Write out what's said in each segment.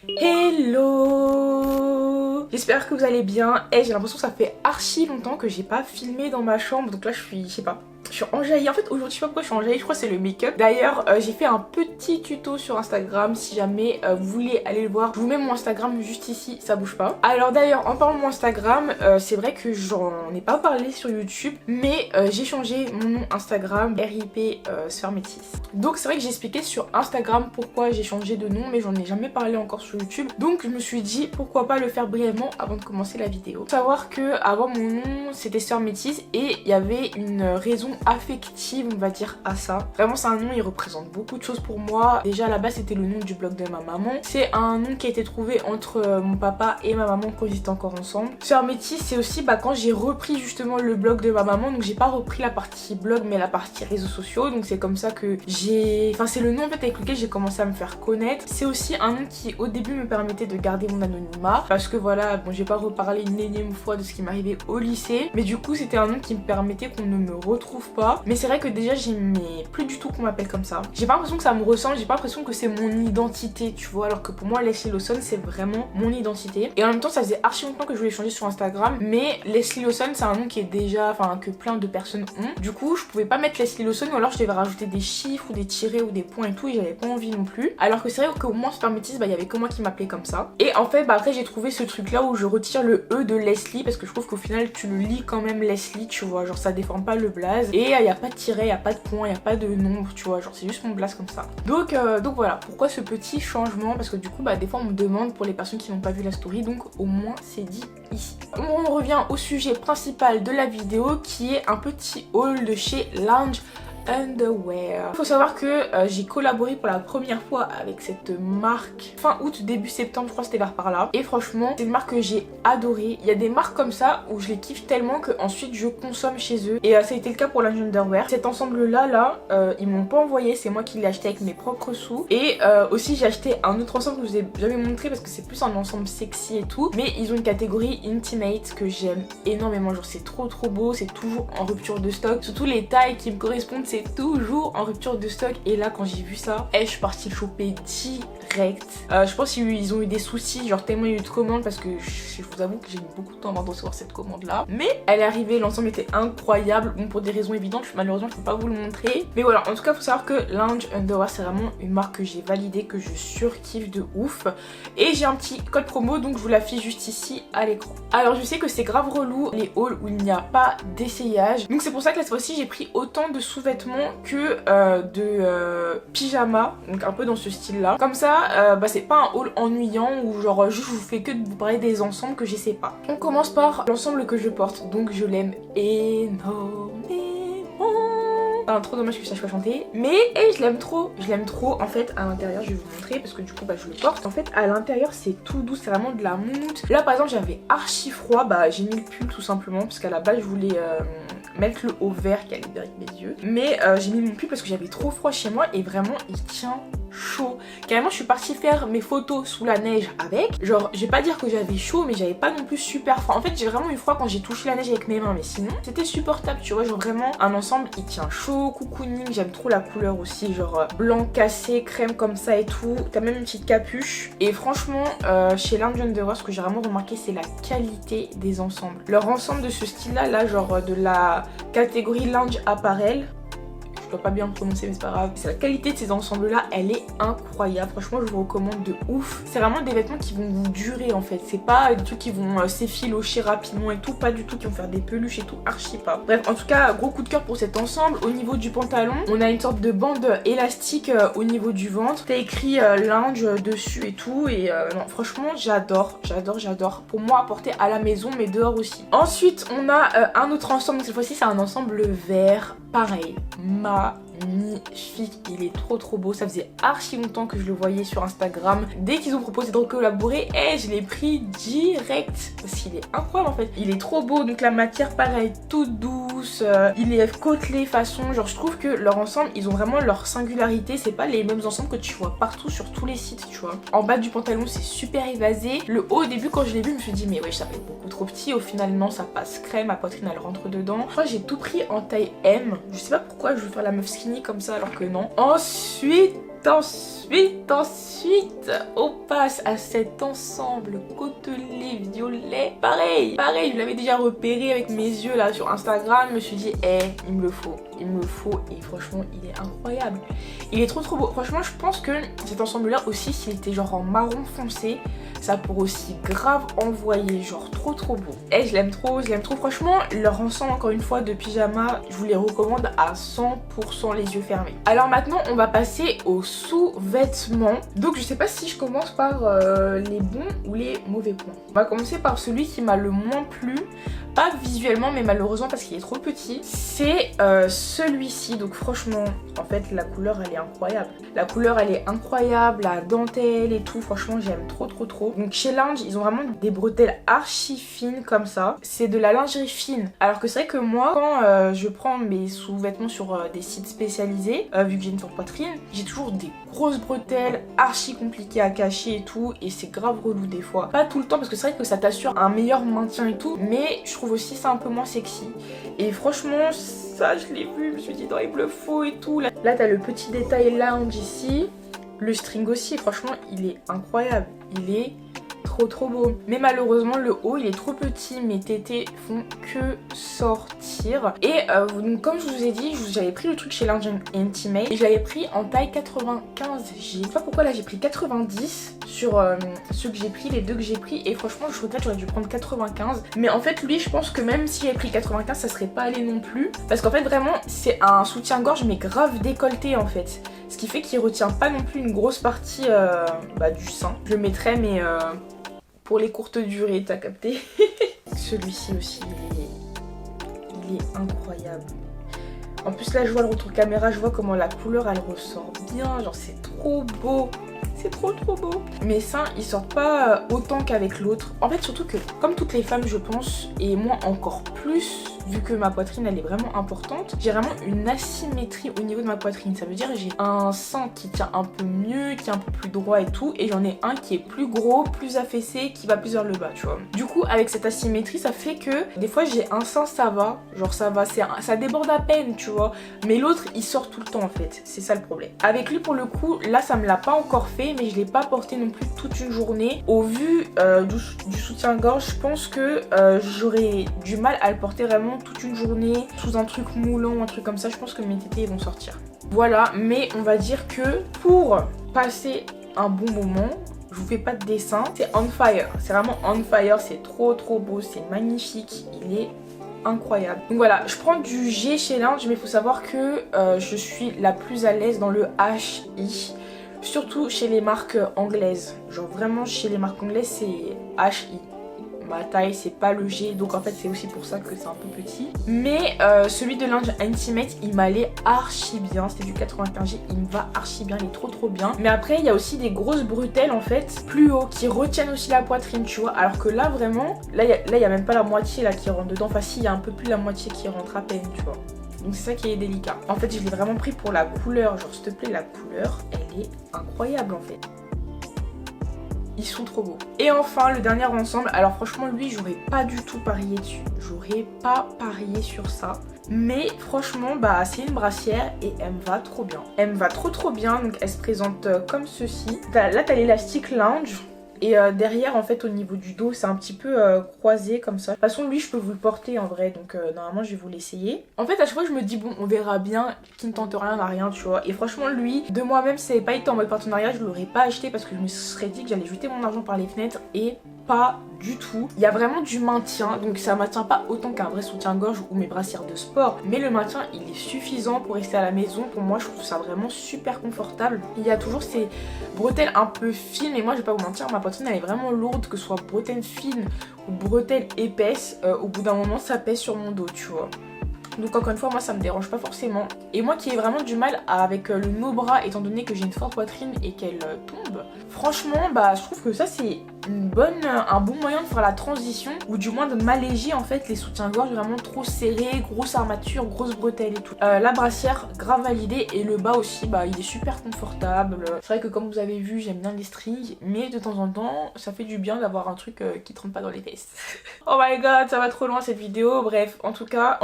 Hello! J'espère que vous allez bien. Et j'ai l'impression que ça fait archi longtemps que j'ai pas filmé dans ma chambre. Donc là je sais pas. Je suis enjaillie. En fait aujourd'hui je sais pas pourquoi je suis enjaillie, je crois que c'est le make-up. D'ailleurs j'ai fait un petit tuto sur Instagram. Si jamais vous voulez aller le voir, je vous mets mon Instagram juste ici, ça bouge pas. Alors d'ailleurs en parlant de mon Instagram, c'est vrai que j'en ai pas parlé sur YouTube, mais j'ai changé mon nom Instagram, RIP Sphère Métisse. Donc c'est vrai que j'ai expliqué sur Instagram pourquoi j'ai changé de nom, mais j'en ai jamais parlé encore sur YouTube. Donc je me suis dit pourquoi pas le faire brièvement avant de commencer la vidéo. Faut savoir que avant mon nom c'était Sphère Métisse et il y avait une raison affective on va dire à ça. Vraiment c'est un nom, il représente beaucoup de choses pour moi. Déjà à la base c'était le nom du blog de ma maman. C'est un nom qui a été trouvé entre mon papa et ma maman quand ils étaient encore ensemble. Sphère Métisse c'est aussi quand j'ai repris justement le blog de ma maman. Donc j'ai pas repris la partie blog mais la partie réseaux sociaux. Donc c'est comme ça que c'est le nom en fait avec lequel j'ai commencé à me faire connaître. C'est aussi un nom qui au début me permettait de garder mon anonymat. Parce que voilà, bon j'ai pas reparlé une énième fois de ce qui m'arrivait au lycée. Mais du coup c'était un nom qui me permettait qu'on ne me retrouve pas. Mais c'est vrai que déjà j'aimais plus du tout qu'on m'appelle comme ça. J'ai pas l'impression que ça me ressemble, j'ai pas l'impression que c'est mon identité, tu vois. Alors que pour moi Leslie Lawson c'est vraiment mon identité. Et en même temps ça faisait archi longtemps que je voulais changer sur Instagram. Mais Leslie Lawson c'est un nom qui est déjà, que plein de personnes ont. Du coup je pouvais pas mettre Leslie Lawson ou alors je devais rajouter des chiffres ou des tirets ou des points et tout. Et j'avais pas envie non plus. Alors que c'est vrai qu'au moins Sphère Métisse, il y avait que moi qui m'appelait comme ça. Et en fait après j'ai trouvé ce truc là où je retire le E de Leslie. Parce que je trouve qu'au final tu le lis quand même Leslie, tu vois. Genre ça déforme pas le blaze. Et il y a pas de tiret, il y a pas de point, il y a pas de nombre, tu vois. Genre c'est juste mon blaze comme ça. Donc voilà, pourquoi ce petit changement? Parce que du coup des fois on me demande pour les personnes qui n'ont pas vu la story. Donc au moins c'est dit ici. On revient au sujet principal de la vidéo qui est un petit haul de chez Lounge Underwear. Faut savoir que j'ai collaboré pour la première fois avec cette marque fin août début septembre, je crois que c'était vers par là. Et franchement c'est une marque que j'ai adorée. Il y a des marques comme ça où je les kiffe tellement que ensuite je consomme chez eux. Et ça a été le cas pour Lounge Underwear. Cet ensemble là ils m'ont pas envoyé, c'est moi qui l'ai acheté avec mes propres sous. Et aussi j'ai acheté un autre ensemble que je vous ai jamais montré parce que c'est plus un ensemble sexy et tout. Mais ils ont une catégorie intimate que j'aime énormément. Genre c'est trop beau, c'est toujours en rupture de stock. Surtout les tailles qui me correspondent, c'est toujours en rupture de stock. Et là quand j'ai vu ça, je suis partie le choper direct. Je pense qu'ils ont eu des soucis, genre tellement il y a eu de commandes parce que je vous avoue que j'ai mis beaucoup de temps avant de recevoir cette commande là. Mais elle est arrivée, l'ensemble était incroyable. Bon pour des raisons évidentes, malheureusement je peux pas vous le montrer. Mais voilà, en tout cas faut savoir que Lounge Underwear c'est vraiment une marque que j'ai validée, que je surkiffe de ouf. Et j'ai un petit code promo donc je vous l'affiche juste ici à l'écran. Alors je sais que c'est grave relou les hauls où il n'y a pas d'essayage. Donc c'est pour ça que cette fois-ci j'ai pris autant de sous-vêtements que de pyjama, donc un peu dans ce style là. Comme ça c'est pas un haul ennuyant où genre juste je vous fais que de vous parler des ensembles que je sais pas. On commence par l'ensemble que je porte, donc je l'aime énormément. Trop dommage que ça soit chanté, mais je l'aime trop en fait. À l'intérieur je vais vous montrer parce que du coup je le porte. En fait à l'intérieur c'est tout doux, c'est vraiment de la mousse. Là par exemple j'avais archi froid, j'ai mis le pull tout simplement parce qu'à la base je voulais mettre le haut vert qui allait avec mes yeux, mais j'ai mis mon pull parce que j'avais trop froid chez moi et vraiment il tient chaud. Carrément je suis partie faire mes photos sous la neige avec, genre je vais pas dire que j'avais chaud mais j'avais pas non plus super froid. En fait j'ai vraiment eu froid quand j'ai touché la neige avec mes mains, mais sinon c'était supportable, tu vois. Genre vraiment un ensemble il tient chaud, cocooning, j'aime trop la couleur aussi, genre blanc cassé, crème comme ça et tout. T'as même une petite capuche. Et franchement chez Lounge Underwear ce que j'ai vraiment remarqué c'est la qualité des ensembles. Leur ensemble de ce style là genre de la catégorie lounge apparel, je dois pas bien le prononcer mais c'est pas grave. C'est la qualité de ces ensembles là, elle est incroyable. Franchement je vous recommande de ouf. C'est vraiment des vêtements qui vont vous durer en fait. C'est pas des trucs qui vont s'effilocher rapidement et tout. Pas du tout qui vont faire des peluches et tout. Archi pas. Bref en tout cas gros coup de cœur pour cet ensemble. Au niveau du pantalon on a une sorte de bande élastique au niveau du ventre. T'as écrit lounge dessus et tout. Et non franchement j'adore. Pour moi à porter à la maison mais dehors aussi. Ensuite on a un autre ensemble. Donc cette fois-ci c'est un ensemble vert. Pareil, magnifique, il est trop beau. Ça faisait archi longtemps que je le voyais sur Instagram. Dès qu'ils ont proposé de collaborer, je l'ai pris direct parce qu'il est incroyable en fait. Il est trop beau, donc la matière pareil, toute douce. Il est côtelé façon, genre je trouve que leur ensemble, ils ont vraiment leur singularité. C'est pas les mêmes ensembles que tu vois partout sur tous les sites, tu vois. En bas du pantalon c'est super évasé. Le haut au début quand je l'ai vu, je me suis dit mais ouais ça va être beaucoup trop petit. Au final non, ça passe crème, ma poitrine elle rentre dedans. Je crois que j'ai tout pris en taille M. Je sais pas pourquoi je veux faire la meuf skinny comme ça alors que non. Ensuite Ensuite, on passe à cet ensemble côtelé violet. Pareil, je l'avais déjà repéré avec mes yeux là sur Instagram. Je me suis dit, il me le faut. Et franchement, il est incroyable. Il est trop beau. Franchement, je pense que cet ensemble là aussi, s'il était genre en marron foncé, ça pourrait aussi grave envoyer, genre trop beau. Je l'aime trop. Franchement, leur ensemble, encore une fois, de pyjama, je vous les recommande à 100% les yeux fermés. Alors maintenant, on va passer aux sous-vêtements. Donc je sais pas si je commence par les bons ou les mauvais points. On va commencer par celui qui m'a le moins plu. Pas visuellement, mais malheureusement parce qu'il est trop petit. C'est celui-ci. Donc franchement, en fait, la couleur, elle est incroyable. La dentelle et tout. Franchement, j'aime trop. Donc chez Linge, ils ont vraiment des bretelles archi fines comme ça. C'est de la lingerie fine. Alors que c'est vrai que moi, quand je prends mes sous-vêtements sur des sites spécialisés, vu que j'ai une forte poitrine, j'ai toujours des grosses bretelles archi compliquées à cacher et tout. Et c'est grave relou des fois. Pas tout le temps parce que c'est vrai que ça t'assure un meilleur maintien et tout. Mais je trouve aussi ça un peu moins sexy. Et franchement, ça je l'ai vu, je me suis dit non, il me le faut et tout. Là t'as le petit détail lounge ici. Le string aussi, franchement, il est incroyable. Il est trop beau. Mais malheureusement, le haut, il est trop petit. Mes tétés font que sortir. Et donc, comme je vous ai dit, j'avais pris le truc chez Linge Intimate. Et je l'avais pris en taille 95. Je sais pas pourquoi là, j'ai pris 90 sur ceux que j'ai pris, les deux que j'ai pris. Et franchement, je regrette, j'aurais dû prendre 95. Mais en fait, lui, je pense que même si j'avais pris 95, ça serait pas allé non plus. Parce qu'en fait, vraiment, c'est un soutien-gorge, mais grave décolleté en fait. Ce qui fait qu'il retient pas non plus une grosse partie du sein. Je le mettrais, mais pour les courtes durées, t'as capté. Celui-ci aussi, il est incroyable. En plus là, je vois le retour caméra, je vois comment la couleur, elle ressort bien. Genre, c'est trop beau. C'est trop beau. Mes seins, ils sortent pas autant qu'avec l'autre. En fait, surtout que, comme toutes les femmes, je pense, et moi encore plus, vu que ma poitrine, elle est vraiment importante, j'ai vraiment une asymétrie au niveau de ma poitrine. Ça veut dire j'ai un sein qui tient un peu mieux, qui est un peu plus droit et tout, et j'en ai un qui est plus gros, plus affaissé, qui va plus vers le bas, tu vois. Du coup, avec cette asymétrie, ça fait que des fois, j'ai un sein, ça va. Genre, ça va, ça déborde à peine, tu vois. Mais l'autre, il sort tout le temps, en fait. C'est ça le problème. Avec lui, pour le coup, là, ça me l'a pas encore fait, mais je l'ai pas porté non plus toute une journée. Au vu du soutien-gorge, je pense que j'aurais du mal à le porter vraiment toute une journée sous un truc moulant, un truc comme ça. Je pense que mes tétés vont sortir. Voilà, mais on va dire que pour passer un bon moment, je vous fais pas de dessin, c'est on fire. C'est vraiment on fire, c'est trop beau, c'est magnifique, il est incroyable. Donc voilà, je prends du G chez Linge, mais il faut savoir que je suis la plus à l'aise dans le HI. Surtout chez les marques anglaises. Genre vraiment chez les marques anglaises, c'est HI. Ma taille, c'est pas le G, donc en fait c'est aussi pour ça que c'est un peu petit. Mais celui de Linge Intimate, il m'allait archi bien. C'était du 95G, il me va archi bien, il est trop bien. Mais après, il y a aussi des grosses bretelles en fait, plus haut, qui retiennent aussi la poitrine, tu vois. Alors que là, vraiment, là, il y a même pas la moitié là qui rentre dedans. Enfin si, il y a un peu plus la moitié qui rentre à peine, tu vois. Donc c'est ça qui est délicat. En fait, je l'ai vraiment pris pour la couleur. Genre, s'il te plaît, la couleur, elle est incroyable en fait. Ils sont trop beaux. Et enfin, le dernier ensemble. Alors franchement, lui, j'aurais pas du tout parié dessus. J'aurais pas parié sur ça. Mais franchement, bah c'est une brassière et elle me va trop bien. Elle me va trop bien. Donc elle se présente comme ceci. Là, t'as l'élastique Linge. Et derrière, en fait, au niveau du dos, c'est un petit peu croisé comme ça. De toute façon, lui, je peux vous le porter en vrai. Donc, normalement, je vais vous l'essayer. En fait, à chaque fois, je me dis, bon, on verra bien. Qui ne tente rien n'a rien, tu vois. Et franchement, lui, de moi-même, si ça n'avait pas été en mode partenariat, je l'aurais pas acheté parce que je me serais dit que j'allais jeter mon argent par les fenêtres. Et pas du tout. Il y a vraiment du maintien, donc ça maintient pas autant qu'un vrai soutien-gorge ou mes brassières de sport, mais le maintien il est suffisant pour rester à la maison. Pour moi, je trouve ça vraiment super confortable. Il y a toujours ces bretelles un peu fines, et moi je vais pas vous mentir, ma poitrine elle est vraiment lourde, que ce soit bretelles fines ou bretelles épaisses. Au bout d'un moment ça pèse sur mon dos, tu vois. Donc encore une fois, moi ça me dérange pas forcément. Et moi qui ai vraiment du mal avec le no-bras, étant donné que j'ai une forte poitrine et qu'elle tombe, franchement bah je trouve que ça c'est un bon moyen de faire la transition, ou du moins de m'alléger en fait les soutiens-gorge vraiment trop serrés, grosse armature, grosse bretelle et tout. La brassière, grave validée, et le bas aussi, bah il est super confortable. C'est vrai que comme vous avez vu, j'aime bien les strings, mais de temps en temps, ça fait du bien d'avoir un truc qui te rentre pas dans les fesses. Oh my god, ça va trop loin cette vidéo. Bref, en tout cas,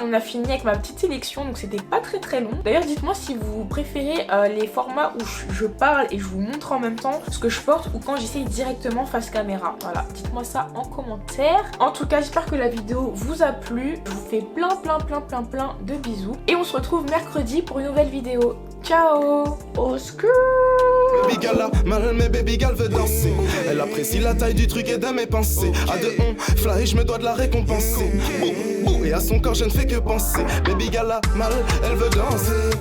on a fini avec ma petite sélection, donc c'était pas très long. D'ailleurs, dites-moi si vous préférez les formats où je parle et je vous montre en même temps ce que je porte, ou quand j'essaye directement face caméra. Voilà, dites-moi ça en commentaire. En tout cas, j'espère que la vidéo vous a plu. Je vous fais plein de bisous. Et on se retrouve mercredi pour une nouvelle vidéo. Ciao. Au secours. Baby gal a mal, mais baby gal veut danser. Elle apprécie la taille du truc et de mes pensées. À deux on fly, je me dois de la récompenser. Et à son corps je ne fais que penser. Baby gal a mal, elle veut danser.